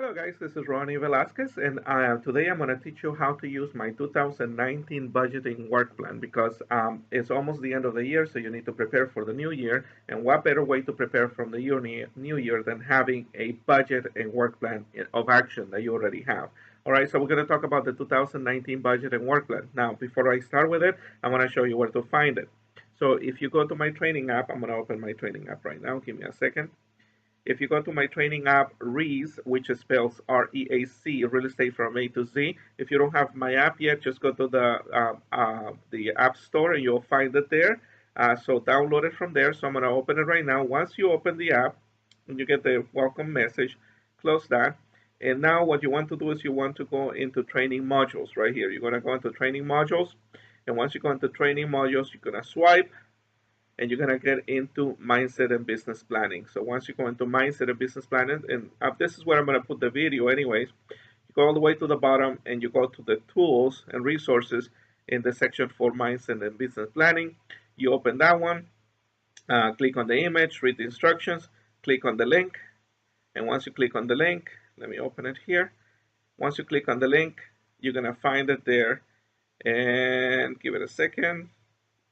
Hello guys, this is Rony Velasquez and today I'm going to teach you how to use my 2019 budgeting work plan because it's almost the end of the year, so you need to prepare for the new year, and what better way to prepare from the new year than having a budget and work plan of action that you already have. Alright, so we're going to talk about the 2019 budget and work plan. Now, before I start with it, I'm going to show you where to find it. So if you go to my training app, I'm going to open my training app right now. Give me a second. If you go to my training app, REAC, which spells REAC, Real Estate from A to Z. If you don't have my app yet, just go to the App Store and you'll find it there. So download it from there. So I'm going to open it right now. Once you open the app, and you get the welcome message, close that. And now what you want to do is you want to go into training modules right here. You're going to go into training modules. And once you go into training modules, you're going to swipe and you're going to get into mindset and business planning. So once you go into mindset and business planning, and this is where I'm going to put the video anyways, you go all the way to the bottom and you go to the tools and resources in the section for mindset and business planning. You open that one, click on the image, read the instructions, click on the link, and once you click on the link, let me open it here. Once you click on the link, you're going to find it there, and give it a second,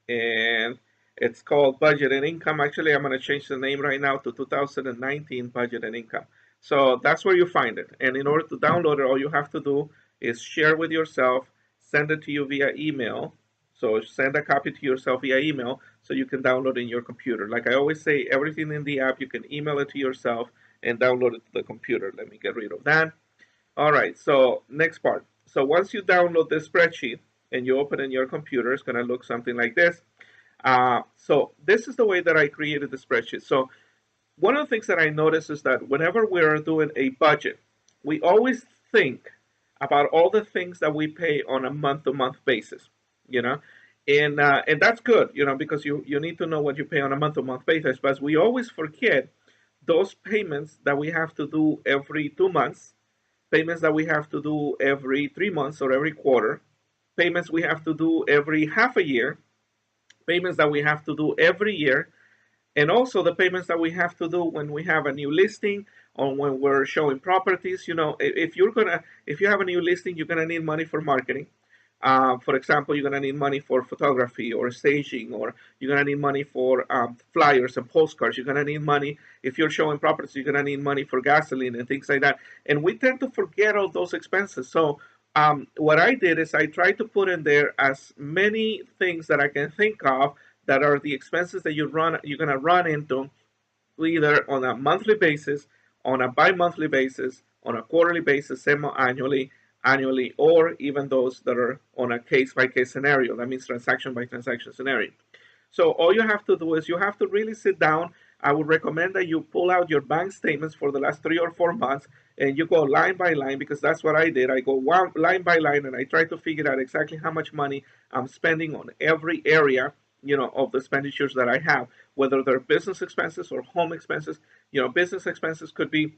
and it's called Budget and Income. Actually, I'm going to change the name right now to 2019 Budget and Income. So that's where you find it. And in order to download it, all you have to do is share with yourself, send it to you via email. So send a copy to yourself via email so you can download it in your computer. Like I always say, everything in the app, you can email it to yourself and download it to the computer. Let me get rid of that. All right, so next part. So once you download the spreadsheet and you open it in your computer, it's going to look something like this. So this is the way that I created the spreadsheet. So one of the things that I notice is that whenever we're doing a budget, we always think about all the things that we pay on a month-to-month basis, you know, and that's good, you know, because you need to know what you pay on a month-to-month basis. But we always forget those payments that we have to do every 2 months, payments that we have to do every 3 months or every quarter, payments we have to do every half a year, payments that we have to do every year, and also the payments that we have to do when we have a new listing or when we're showing properties. You know, if you have a new listing, you're gonna need money for marketing. For example, you're gonna need money for photography or staging, or you're gonna need money for flyers and postcards. You're gonna need money if you're showing properties. You're gonna need money for gasoline and things like that. And we tend to forget all those expenses. So what I did is I tried to put in there as many things that I can think of that are the expenses that you're gonna run into either on a monthly basis, on a bi-monthly basis, on a quarterly basis, semi-annually, annually, or even those that are on a case-by-case scenario. That means transaction by transaction scenario. So all you have to do is you have to really sit down. I would recommend that you pull out your bank statements for the last 3 or 4 months and you go line by line, because that's what I did. I go line by line and I try to figure out exactly how much money I'm spending on every area, you know, of the expenditures that I have, whether they're business expenses or home expenses. You know, business expenses could be,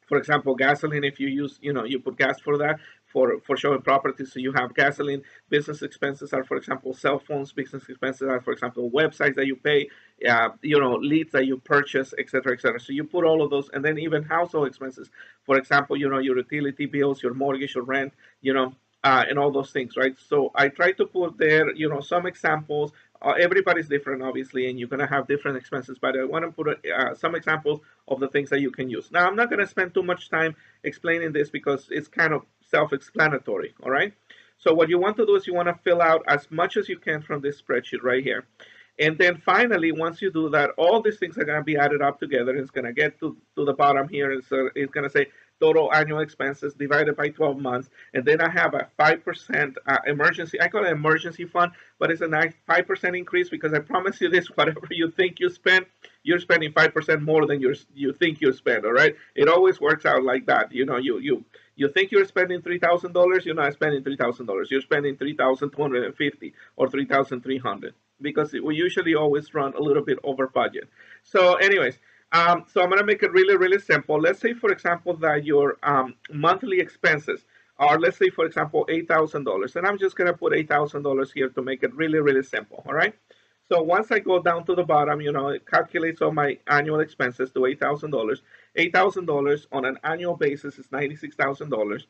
for example, gasoline. If you use, you know, you put gas for that, for showing properties, so you have gasoline. Business expenses are, for example, cell phones. Business expenses are, for example, websites that you pay, you know, leads that you purchase, etc., etc. So you put all of those, and then even household expenses, for example, you know, your utility bills, your mortgage, your rent, you know, and all those things, right? So I try to put there, you know, some examples. Everybody's different, obviously, and you're going to have different expenses, but I want to put some examples of the things that you can use. Now, I'm not going to spend too much time explaining this because it's kind of self-explanatory, all right? So what you want to do is you want to fill out as much as you can from this spreadsheet right here. And then finally, once you do that, all these things are going to be added up together. It's going to get to the bottom here. It's going to say total annual expenses divided by 12 months. And then I have a 5% emergency. I call it emergency fund, but it's a nice 5% increase, because I promise you this, whatever you think you spend, you're spending 5% more than you think you spend, all right? It always works out like that. You know, you think you're spending $3,000, you're not spending $3,000. You're spending 3,250 or 3,300, because we usually always run a little bit over budget. So anyways, so I'm going to make it really, really simple. Let's say, for example, that your monthly expenses are, let's say, for example, $8,000. And I'm just going to put $8,000 here to make it really, really simple, all right? So once I go down to the bottom, you know, it calculates all my annual expenses to $8,000. $8,000 on an annual basis is $96,000.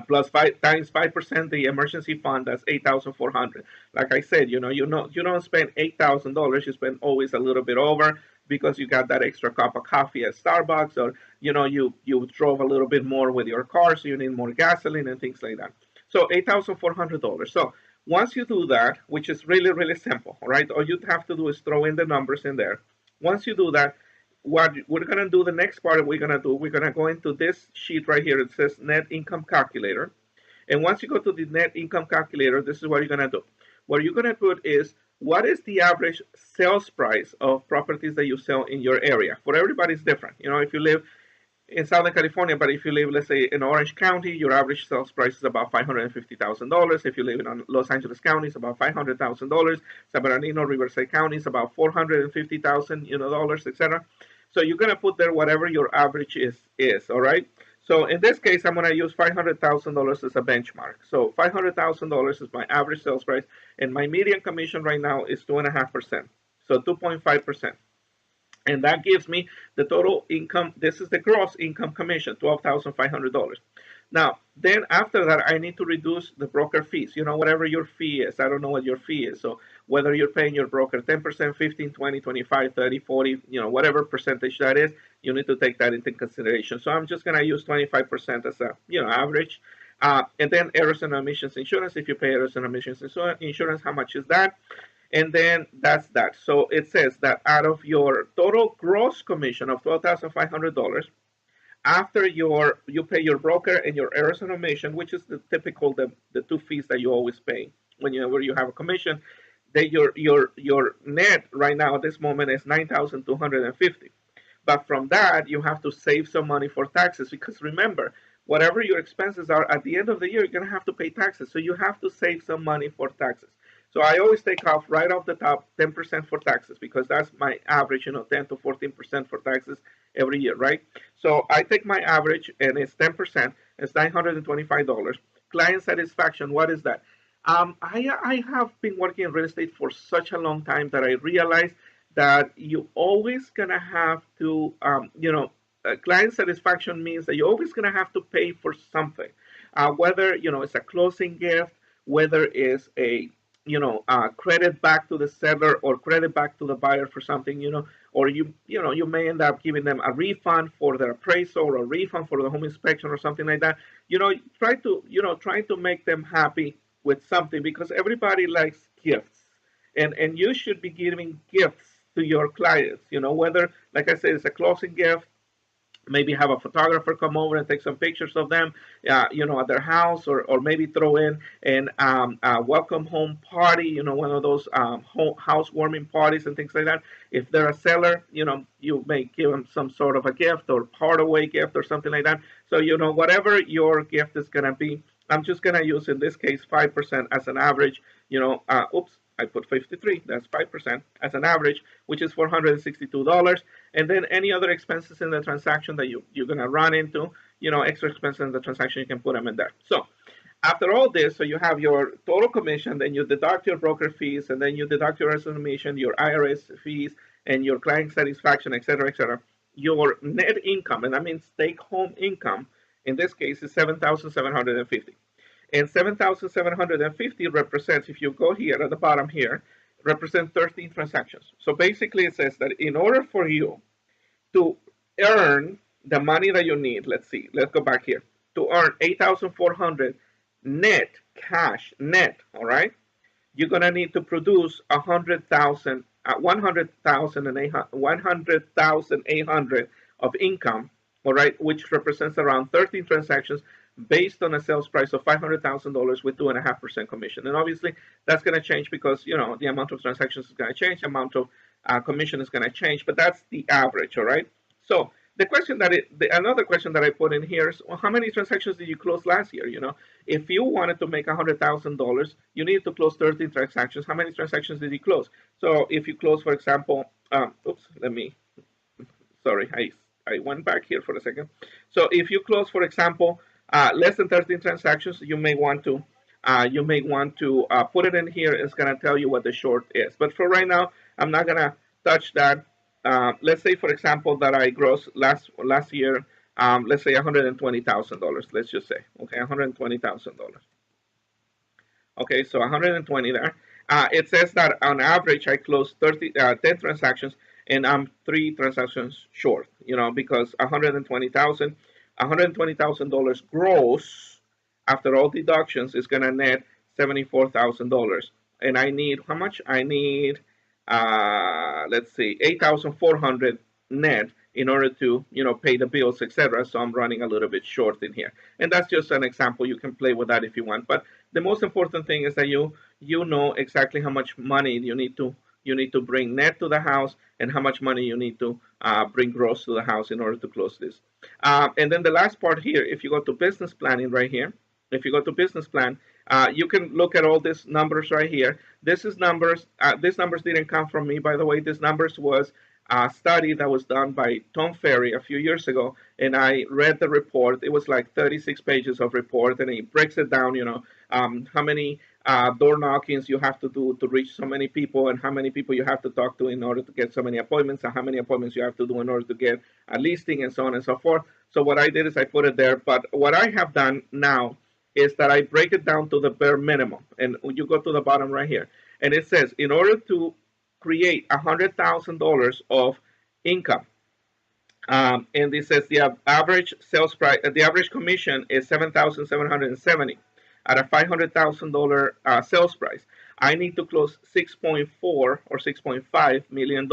Plus 5% the emergency fund, that's 8,400. Like I said, you don't spend $8,000, you spend always a little bit over because you got that extra cup of coffee at Starbucks, or you drove a little bit more with your car, so you need more gasoline and things like that. So $8,400. So once you do that, which is really really simple, right? All you have to do is throw in the numbers in there. Once you do that, what we're going to do, the next part we're going to go into this sheet right here. It says net income calculator. And once you go to the net income calculator, this is what you're going to do. What you're going to put is, what is the average sales price of properties that you sell in your area? For everybody's different. If you live in Southern California, but if you live, let's say, in Orange County, your average sales price is about $550,000. If you live in Los Angeles County, it's about $500,000. San Bernardino, Riverside County is about $450,000, etc. So you're gonna put there whatever your average is, all right? So in this case, I'm gonna use $500,000 as a benchmark. So $500,000 is my average sales price, and my median commission right now is 2.5%. So 2.5%. And that gives me the total income. This is the gross income commission, $12,500. Now, then after that, I need to reduce the broker fees, whatever your fee is. I don't know what your fee is. So whether you're paying your broker 10%, 15, 20, 25, 30, 40, whatever percentage that is, you need to take that into consideration. So I'm just going to use 25% as a, average. And then errors and omissions insurance. If you pay errors and omissions insurance, how much is that? And then that's that. So it says that out of your total gross commission of $12,500, after you pay your broker and your errors and omission, which is the typical the two fees that you always pay whenever you have a commission, that your net right now at this moment is $9,250. But from that, you have to save some money for taxes, because remember, whatever your expenses are at the end of the year, you're going to have to pay taxes. So you have to save some money for taxes. So I always take off right off the top 10% for taxes, because that's my average, 10 to 14% for taxes every year, right? So I take my average and it's 10%, it's $925. Client satisfaction, what is that? I have been working in real estate for such a long time that I realized that you always gonna have to, client satisfaction means that you're always gonna have to pay for something, whether it's a closing gift, whether it's a credit back to the seller or credit back to the buyer for something, or you may end up giving them a refund for their appraisal or a refund for the home inspection or something like that. Try to make them happy with something, because everybody likes gifts, and you should be giving gifts to your clients, whether, like I said, it's a closing gift. Maybe have a photographer come over and take some pictures of them, at their house, or maybe throw in a welcome home party, one of those housewarming parties and things like that. If they're a seller, you may give them some sort of a gift or part away gift or something like that. So, whatever your gift is going to be, I'm just going to use, in this case, 5% as an average, oops, I put 53, that's 5% as an average, which is $462. And then any other expenses in the transaction that you're going to run into, extra expenses in the transaction, you can put them in there. So after all this, so you have your total commission, then you deduct your broker fees, and then you deduct your estimation, your IRS fees, and your client satisfaction, et cetera, et cetera. Your net income, and that means take-home income, in this case is $7,750. And 7,750 represents, if you go here at the bottom here, represent 13 transactions. So basically it says that in order for you to earn the money that you need, let's go back here, to earn 8,400 net, cash, net, all right? You're gonna need to produce 100,800 of income, all right, which represents around 13 transactions, based on a sales price of $500,000 with 2.5% commission. And obviously that's going to change, because the amount of transactions is going to change, the amount of commission is going to change, but that's the average. All right. So another question that I put in here is, well, how many transactions did you close last year? If you wanted to make $100,000, you need to close 13 transactions. How many transactions did you close? So if you close, for example, sorry, I went back here for a second. So if you close, for example, less than 13 transactions, you may want to put it in here. It's going to tell you what the short is. But for right now, I'm not going to touch that. let's say, for example, that I grossed last year, let's say $120,000. Let's just say, okay, $120,000. Okay, so 120 there. It says that on average I closed 10 transactions, and I'm 3 transactions short. Because $120,000 gross after all deductions is gonna net $74,000, and I need how much? I need let's see, 8,400 net in order to pay the bills, etc. So I'm running a little bit short in here, and that's just an example. You can play with that if you want, but the most important thing is that you know exactly how much money you need to bring net to the house, and how much money you need to bring gross to the house in order to close this. And then the last part here, if you go to business planning right here, if you go to business plan, you can look at all these numbers right here. This is numbers. These numbers didn't come from me, by the way. These numbers was a study that was done by Tom Ferry a few years ago, and I read the report. It was like 36 pages of report, and he breaks it down. How many door knockings you have to do to reach so many people, and how many people you have to talk to in order to get so many appointments, and how many appointments you have to do in order to get a listing, and so on and so forth. So what I did is I put it there. But what I have done now is that I break it down to the bare minimum. And you go to the bottom right here, and it says in order to create $100,000 of income, and it says the average sales price, the average commission is 7,770 at a $500,000 sales price. I need to close 6.4 or $6.5 million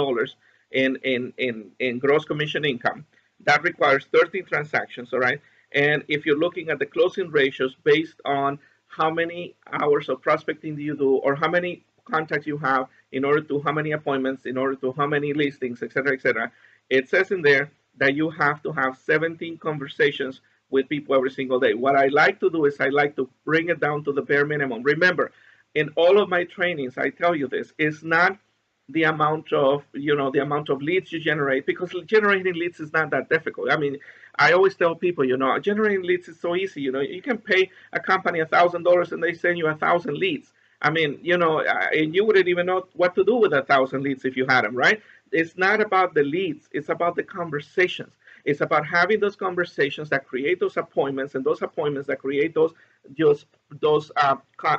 in gross commission income. That requires 13 transactions, all right? And if you're looking at the closing ratios based on how many hours of prospecting do you do, or how many contacts you have in order to how many appointments, in order to how many listings, etc., it says in there that you have to have 17 conversations with people every single day. What I like to do is I like to bring it down to the bare minimum. Remember, in all of my trainings, I tell you this, it's not the amount of leads you generate, because generating leads is not that difficult. I mean, I always tell people, generating leads is so easy. You can pay a company $1,000 and they send you 1,000 leads. I mean, and you wouldn't even know what to do with 1,000 leads if you had them, right? It's not about the leads, it's about the conversations. It's about having those conversations that create those appointments, and those appointments that create those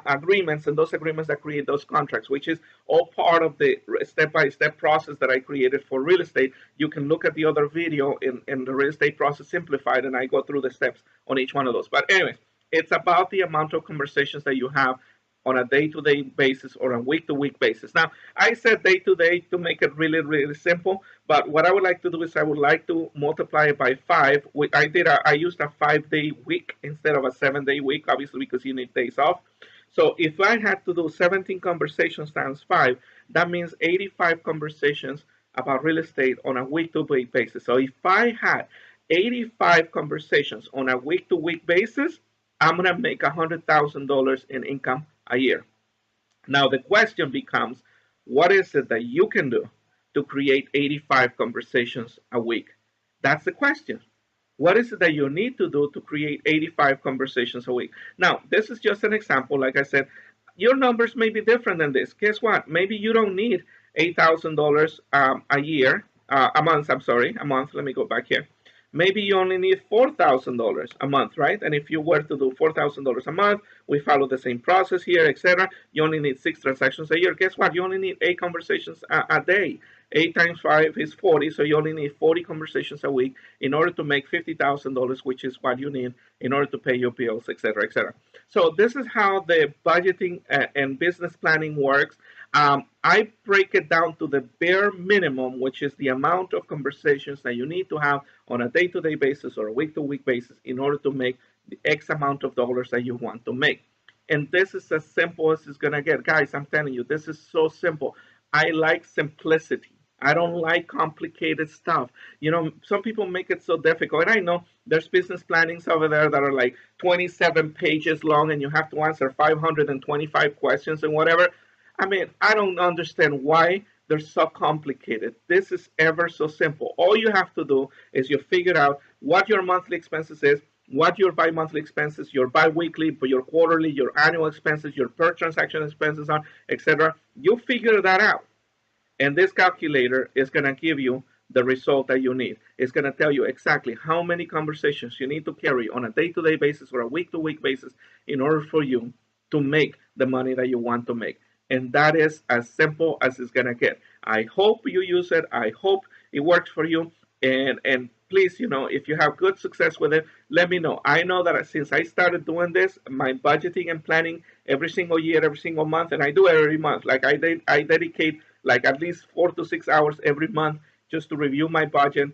agreements, and those agreements that create those contracts, which is all part of the step-by-step process that I created for real estate. You can look at the other video in the real estate process simplified, and I go through the steps on each one of those. But anyways, it's about the amount of conversations that you have on a day-to-day basis or a week-to-week basis. Now, I said day-to-day to make it really, really simple, but what I would like to do is I would like to multiply it by 5. I used a 5-day week instead of a 7-day week, obviously, because you need days off. So if I had to do 17 conversations times 5, that means 85 conversations about real estate on a week-to-week basis. So if I had 85 conversations on a week-to-week basis, I'm going to make $100,000 in income a year. Now the question becomes, what is it that you can do to create 85 conversations a week? That's the question. What is it that you need to do to create 85 conversations a week? Now, this is just an example. Like I said, your numbers may be different than this. Guess what? Maybe you don't need $8,000 a month. I'm sorry, a month. Let me go back here. Maybe you only need $4,000 a month, right? And if you were to do $4,000 a month, we follow the same process here, etc. You only need 6 transactions a year. Guess what? You only need 8 conversations a day. 8 times 5 is 40, so you only need 40 conversations a week in order to make $50,000, which is what you need in order to pay your bills, etc., etc. So this is how the budgeting and business planning works. I break it down to the bare minimum, which is the amount of conversations that you need to have on a day-to-day basis or a week-to-week basis in order to make the X amount of dollars that you want to make. And this is as simple as it's going to get. Guys, I'm telling you, this is so simple. I like simplicity. I don't like complicated stuff. Some people make it so difficult. And I know there's business plannings over there that are like 27 pages long, and you have to answer 525 questions and whatever. I mean, I don't understand why they're so complicated. This is ever so simple. All you have to do is you figure out what your monthly expenses is, what your bi-monthly expenses, your bi-weekly, your quarterly, your annual expenses, your per transaction expenses are, etc. You figure that out. And this calculator is going to give you the result that you need. It's going to tell you exactly how many conversations you need to carry on a day-to-day basis or a week-to-week basis in order for you to make the money that you want to make. And that is as simple as it's going to get. I hope you use it. I hope it works for you. And please, if you have good success with it, let me know. I know that since I started doing this, my budgeting and planning every single year, every single month, and I do it every month. Like I dedicate like at least 4 to 6 hours every month just to review my budget,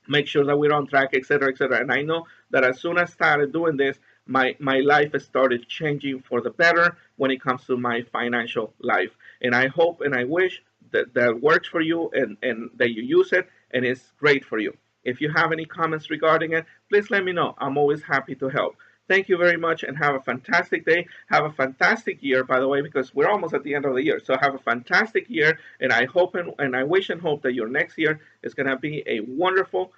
make sure that we're on track, etc., etc. And I know that as soon as I started doing this, my life started changing for the better when it comes to my financial life. And I hope and I wish that that works for you and that you use it and it's great for you. If you have any comments regarding it, please let me know. I'm always happy to help. Thank you very much and have a fantastic day. Have a fantastic year, by the way, because we're almost at the end of the year. So have a fantastic year, and I hope and I wish and hope that your next year is going to be a wonderful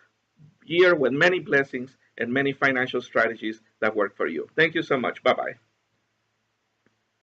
year with many blessings and many financial strategies that work for you. Thank you so much. Bye bye.